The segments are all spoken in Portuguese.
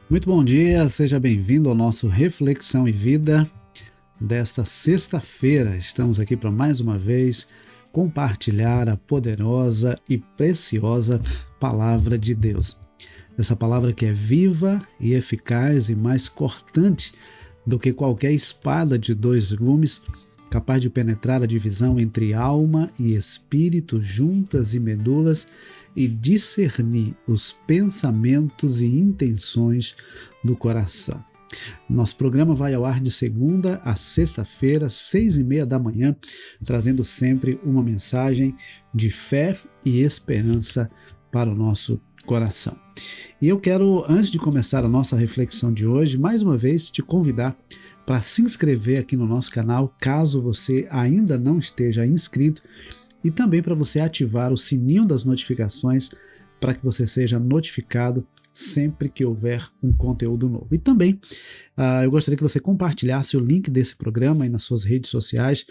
Muito bom dia, seja bem-vindo ao nosso Reflexão e Vida desta sexta-feira. Estamos aqui para mais uma vez compartilhar a poderosa e preciosa Palavra de Deus. Essa palavra que é viva e eficaz e mais cortante do que qualquer espada de dois gumes, capaz de penetrar a divisão entre alma e espírito, juntas e medulas, e discernir os pensamentos e intenções do coração. Nosso programa vai ao ar de segunda a sexta-feira, 6h30 da manhã, trazendo sempre uma mensagem de fé e esperança para o nosso coração. E eu quero, antes de começar a nossa reflexão de hoje, mais uma vez te convidar para se inscrever aqui no nosso canal, caso você ainda não esteja inscrito, e também para você ativar o sininho das notificações para que você seja notificado sempre que houver um conteúdo novo. E também eu gostaria que você compartilhasse o link desse programa aí nas suas redes sociais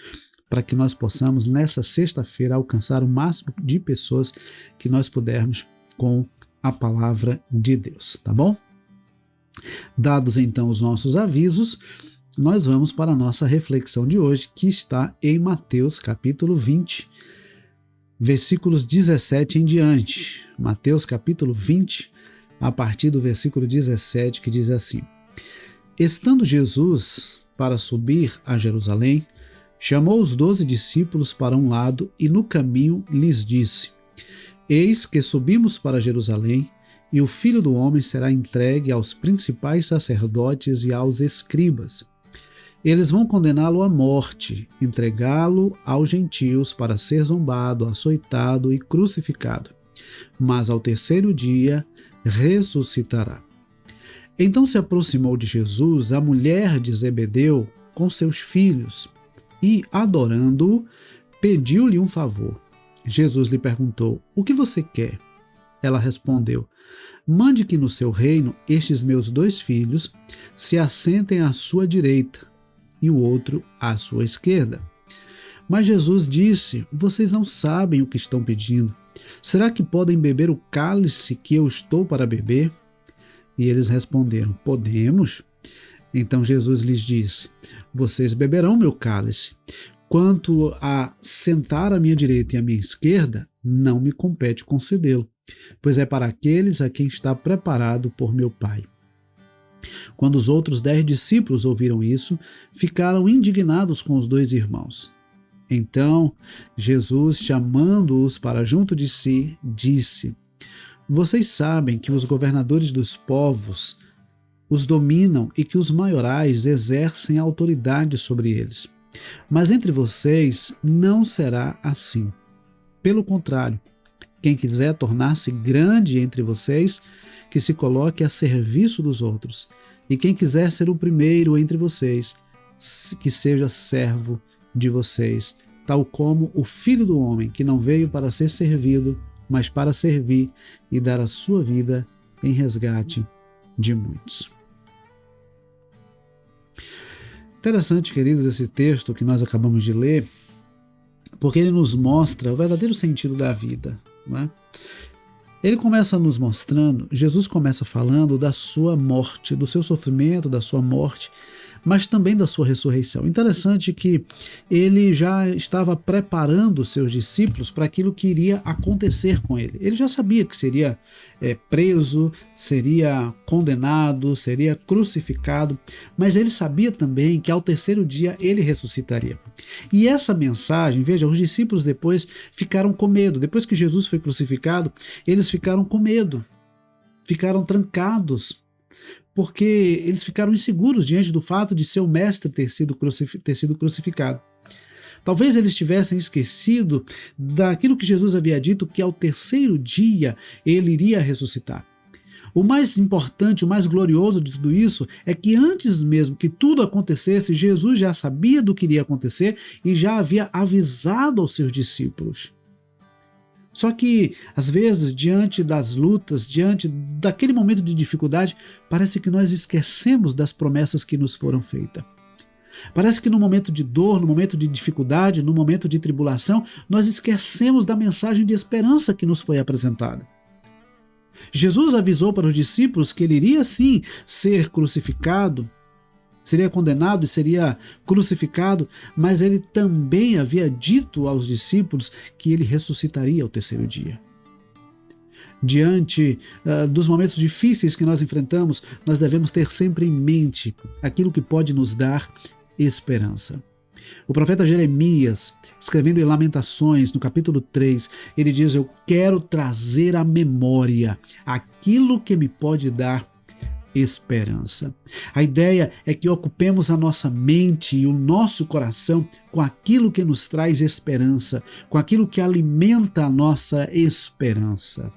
para que nós possamos, nessa sexta-feira, alcançar o máximo de pessoas que nós pudermos com a palavra de Deus, tá bom? Dados então os nossos avisos, nós vamos para a nossa reflexão de hoje, que está em Mateus capítulo 20, versículos 17 em diante. Mateus capítulo 20, a partir do versículo 17, que diz assim: Estando Jesus para subir a Jerusalém, chamou os 12 discípulos para um lado e no caminho lhes disse: Eis que subimos para Jerusalém, e o Filho do Homem será entregue aos principais sacerdotes e aos escribas. Eles vão condená-lo à morte, entregá-lo aos gentios para ser zombado, açoitado e crucificado. Mas ao terceiro dia ressuscitará. Então se aproximou de Jesus a mulher de Zebedeu com seus filhos e, adorando-o, pediu-lhe um favor. Jesus lhe perguntou: O que você quer? Ela respondeu: Mande que no seu reino estes meus 2 filhos se assentem à sua direita e o outro à sua esquerda. Mas Jesus disse: Vocês não sabem o que estão pedindo. Será que podem beber o cálice que eu estou para beber? E eles responderam: Podemos. Então Jesus lhes disse: Vocês beberão meu cálice. Quanto a sentar à minha direita e à minha esquerda, não me compete concedê-lo, pois é para aqueles a quem está preparado por meu Pai. Quando os outros 10 discípulos ouviram isso, ficaram indignados com os 2 irmãos. Então, Jesus, chamando-os para junto de si, disse: Vocês sabem que os governadores dos povos os dominam e que os maiorais exercem autoridade sobre eles. Mas entre vocês não será assim. Pelo contrário, quem quiser tornar-se grande entre vocês, que se coloque a serviço dos outros. E quem quiser ser o primeiro entre vocês, que seja servo de vocês, tal como o Filho do Homem, que não veio para ser servido, mas para servir e dar a sua vida em resgate de muitos. Interessante, queridos, esse texto que nós acabamos de ler, porque ele nos mostra o verdadeiro sentido da vida, não é? Ele começa nos mostrando, Jesus começa falando da sua morte, do seu sofrimento, da sua morte, mas também da sua ressurreição. Interessante que ele já estava preparando os seus discípulos para aquilo que iria acontecer com ele. Ele já sabia que seria preso, seria condenado, seria crucificado, mas ele sabia também que ao terceiro dia ele ressuscitaria. E essa mensagem, veja, os discípulos depois ficaram com medo. Depois que Jesus foi crucificado, eles ficaram com medo, ficaram trancados, porque eles ficaram inseguros diante do fato de seu mestre ter sido crucificado. Talvez eles tivessem esquecido daquilo que Jesus havia dito, que ao terceiro dia ele iria ressuscitar. O mais importante, o mais glorioso de tudo isso é que antes mesmo que tudo acontecesse, Jesus já sabia do que iria acontecer e já havia avisado aos seus discípulos. Só que, às vezes, diante das lutas, diante daquele momento de dificuldade, parece que nós esquecemos das promessas que nos foram feitas. Parece que no momento de dor, no momento de dificuldade, no momento de tribulação, nós esquecemos da mensagem de esperança que nos foi apresentada. Jesus avisou para os discípulos que ele iria sim ser crucificado, seria condenado e seria crucificado, mas ele também havia dito aos discípulos que ele ressuscitaria ao terceiro dia. Diante dos momentos difíceis que nós enfrentamos, nós devemos ter sempre em mente aquilo que pode nos dar esperança. O profeta Jeremias, escrevendo em Lamentações, no capítulo 3, ele diz: eu quero trazer à memória aquilo que me pode dar esperança. A ideia é que ocupemos a nossa mente e o nosso coração com aquilo que nos traz esperança, com aquilo que alimenta a nossa esperança.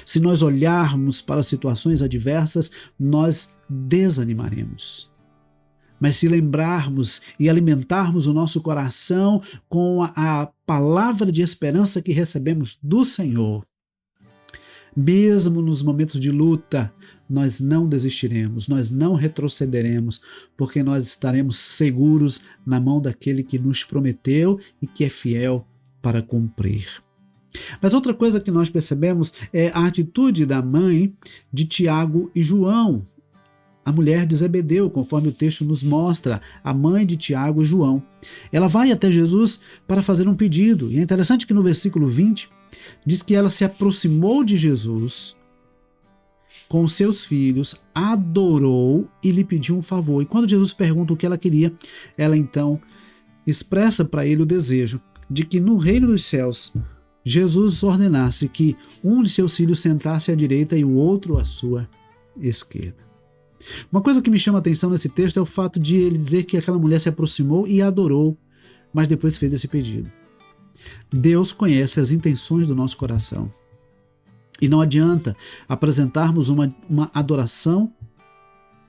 Se nós olharmos para situações adversas, nós desanimaremos. Mas se lembrarmos e alimentarmos o nosso coração com a palavra de esperança que recebemos do Senhor, mesmo nos momentos de luta, nós não desistiremos, nós não retrocederemos, porque nós estaremos seguros na mão daquele que nos prometeu e que é fiel para cumprir. Mas outra coisa que nós percebemos é a atitude da mãe de Tiago e João, a mulher de Zebedeu, conforme o texto nos mostra, a mãe de Tiago e João. Ela vai até Jesus para fazer um pedido, e é interessante que no versículo 20 diz que ela se aproximou de Jesus com seus filhos, adorou e lhe pediu um favor. E quando Jesus pergunta o que ela queria, ela então expressa para ele o desejo de que no reino dos céus Jesus ordenasse que um de seus filhos sentasse à direita e o outro à sua esquerda. Uma coisa que me chama a atenção nesse texto é o fato de ele dizer que aquela mulher se aproximou e adorou, mas depois fez esse pedido. Deus conhece as intenções do nosso coração. E não adianta apresentarmos uma adoração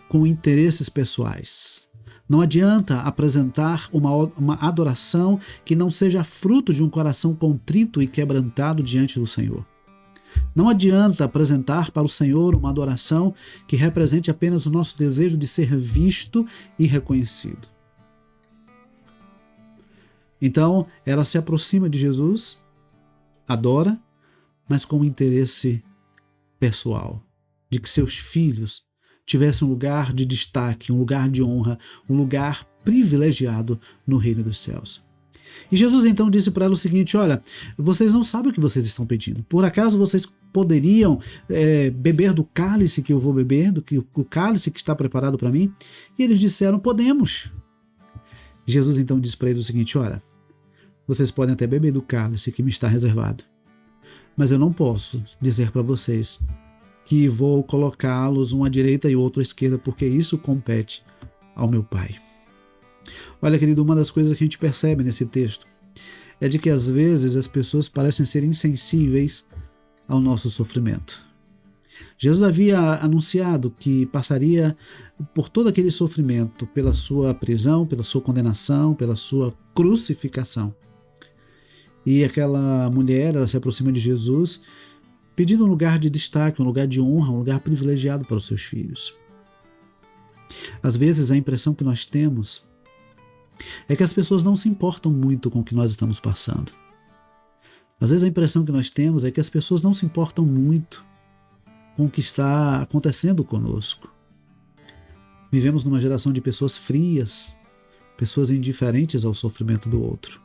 com interesses pessoais. Não adianta apresentar uma adoração que não seja fruto de um coração contrito e quebrantado diante do Senhor. Não adianta apresentar para o Senhor uma adoração que represente apenas o nosso desejo de ser visto e reconhecido. Então, ela se aproxima de Jesus, adora, mas com um interesse pessoal, de que seus filhos tivessem um lugar de destaque, um lugar de honra, um lugar privilegiado no reino dos céus. E Jesus então disse para ela o seguinte: olha, vocês não sabem o que vocês estão pedindo. Por acaso vocês poderiam beber do cálice que eu vou beber, do cálice que está preparado para mim? E eles disseram: podemos. Jesus então disse para eles o seguinte: olha, vocês podem até beber do cálice que me está reservado, mas eu não posso dizer para vocês que vou colocá-los um à direita e outro à esquerda, porque isso compete ao meu Pai. Olha, querido, uma das coisas que a gente percebe nesse texto é de que às vezes as pessoas parecem ser insensíveis ao nosso sofrimento. Jesus havia anunciado que passaria por todo aquele sofrimento, pela sua prisão, pela sua condenação, pela sua crucificação. E aquela mulher, ela se aproxima de Jesus pedindo um lugar de destaque, um lugar de honra, um lugar privilegiado para os seus filhos. Às vezes a impressão que nós temos é que as pessoas não se importam muito com o que nós estamos passando. Às vezes a impressão que nós temos é que as pessoas não se importam muito com o que está acontecendo conosco. Vivemos numa geração de pessoas frias, pessoas indiferentes ao sofrimento do outro.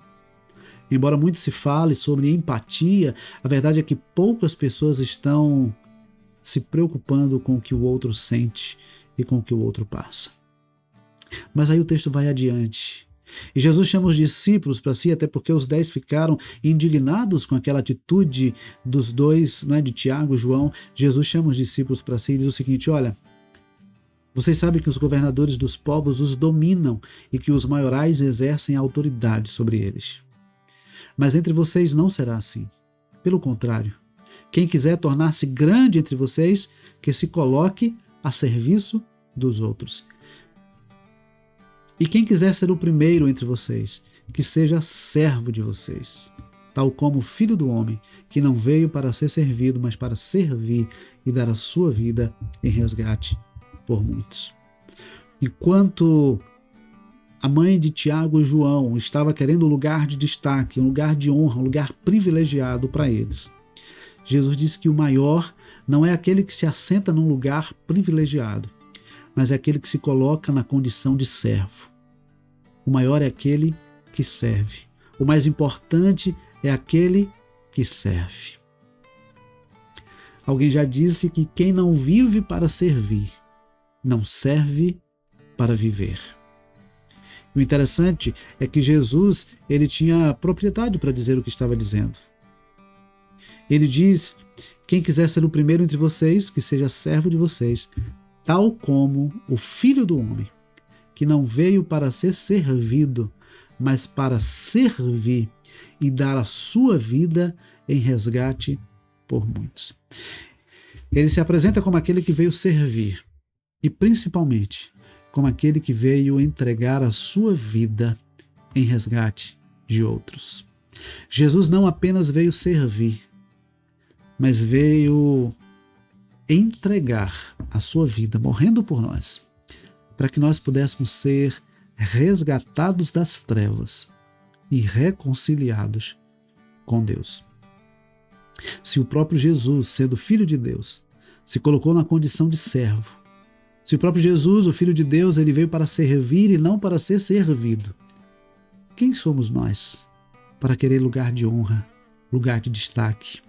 Embora muito se fale sobre empatia, a verdade é que poucas pessoas estão se preocupando com o que o outro sente e com o que o outro passa. Mas aí o texto vai adiante. E Jesus chama os discípulos para si, até porque os 10 ficaram indignados com aquela atitude dos dois, de Tiago e João. Jesus chama os discípulos para si e diz o seguinte: olha, vocês sabem que os governadores dos povos os dominam e que os maiorais exercem autoridade sobre eles. Mas entre vocês não será assim. Pelo contrário, quem quiser tornar-se grande entre vocês, que se coloque a serviço dos outros. E quem quiser ser o primeiro entre vocês, que seja servo de vocês, tal como o Filho do Homem, que não veio para ser servido, mas para servir e dar a sua vida em resgate por muitos. Enquanto a mãe de Tiago e João estava querendo um lugar de destaque, um lugar de honra, um lugar privilegiado para eles, Jesus disse que o maior não é aquele que se assenta num lugar privilegiado, mas é aquele que se coloca na condição de servo. O maior é aquele que serve. O mais importante é aquele que serve. Alguém já disse que quem não vive para servir, não serve para viver. O interessante é que Jesus, ele tinha propriedade para dizer o que estava dizendo. Ele diz: quem quiser ser o primeiro entre vocês, que seja servo de vocês, tal como o Filho do Homem, que não veio para ser servido, mas para servir e dar a sua vida em resgate por muitos. Ele se apresenta como aquele que veio servir e, principalmente, como aquele que veio entregar a sua vida em resgate de outros. Jesus não apenas veio servir, mas veio entregar a sua vida, morrendo por nós, para que nós pudéssemos ser resgatados das trevas e reconciliados com Deus. Se o próprio Jesus, sendo Filho de Deus, se colocou na condição de servo, se o próprio Jesus, o Filho de Deus, ele veio para servir e não para ser servido, quem somos nós para querer lugar de honra, lugar de destaque,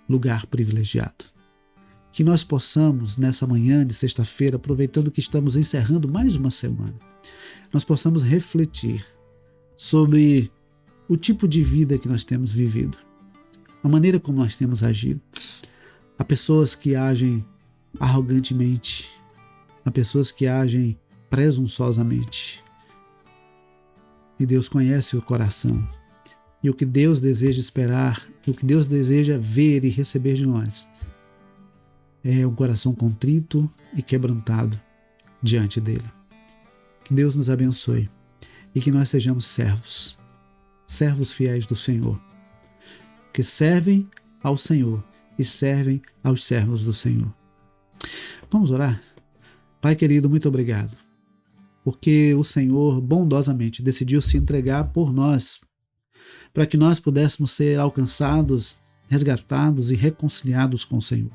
lugar privilegiado? Que nós possamos, nessa manhã de sexta-feira, aproveitando que estamos encerrando mais uma semana, nós possamos refletir sobre o tipo de vida que nós temos vivido, a maneira como nós temos agido. Há pessoas que agem arrogantemente, há pessoas que agem presunçosamente. E Deus conhece o coração. E o que Deus deseja esperar, o que Deus deseja ver e receber de nós, é um coração contrito e quebrantado diante dele. Que Deus nos abençoe e que nós sejamos servos, servos fiéis do Senhor, que servem ao Senhor e servem aos servos do Senhor. Vamos orar? Pai querido, muito obrigado, porque o Senhor bondosamente decidiu se entregar por nós, para que nós pudéssemos ser alcançados, resgatados e reconciliados com o Senhor.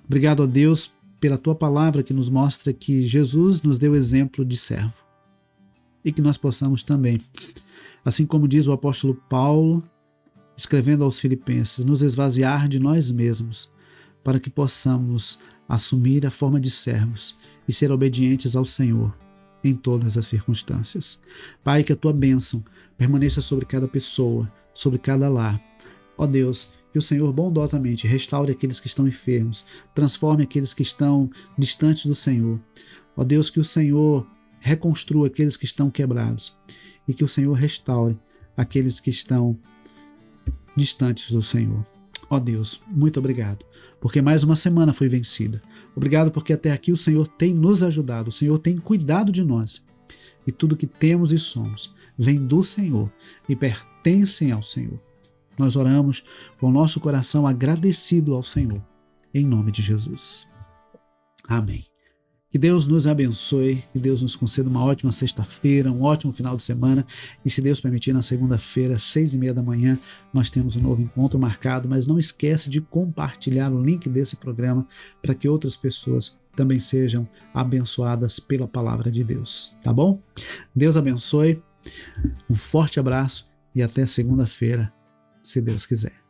Obrigado a Deus pela Tua palavra que nos mostra que Jesus nos deu exemplo de servo e que nós possamos também, assim como diz o apóstolo Paulo, escrevendo aos Filipenses, nos esvaziar de nós mesmos para que possamos assumir a forma de servos e ser obedientes ao Senhor em todas as circunstâncias. Pai, que a Tua bênção permaneça sobre cada pessoa, sobre cada lar. Ó Deus, que o Senhor bondosamente restaure aqueles que estão enfermos, transforme aqueles que estão distantes do Senhor. Ó Deus, que o Senhor reconstrua aqueles que estão quebrados e que o Senhor restaure aqueles que estão distantes do Senhor. Ó Deus, muito obrigado, porque mais uma semana foi vencida. Obrigado porque até aqui o Senhor tem nos ajudado, o Senhor tem cuidado de nós. E tudo que temos e somos vem do Senhor e pertencem ao Senhor. Nós oramos com o nosso coração agradecido ao Senhor, em nome de Jesus. Amém. Que Deus nos abençoe, que Deus nos conceda uma ótima sexta-feira, um ótimo final de semana. E se Deus permitir, na segunda-feira, 6h30 da manhã, nós temos um novo encontro marcado. Mas não esquece de compartilhar o link desse programa para que outras pessoas também sejam abençoadas pela palavra de Deus. Tá bom? Deus abençoe, um forte abraço e até segunda-feira, se Deus quiser.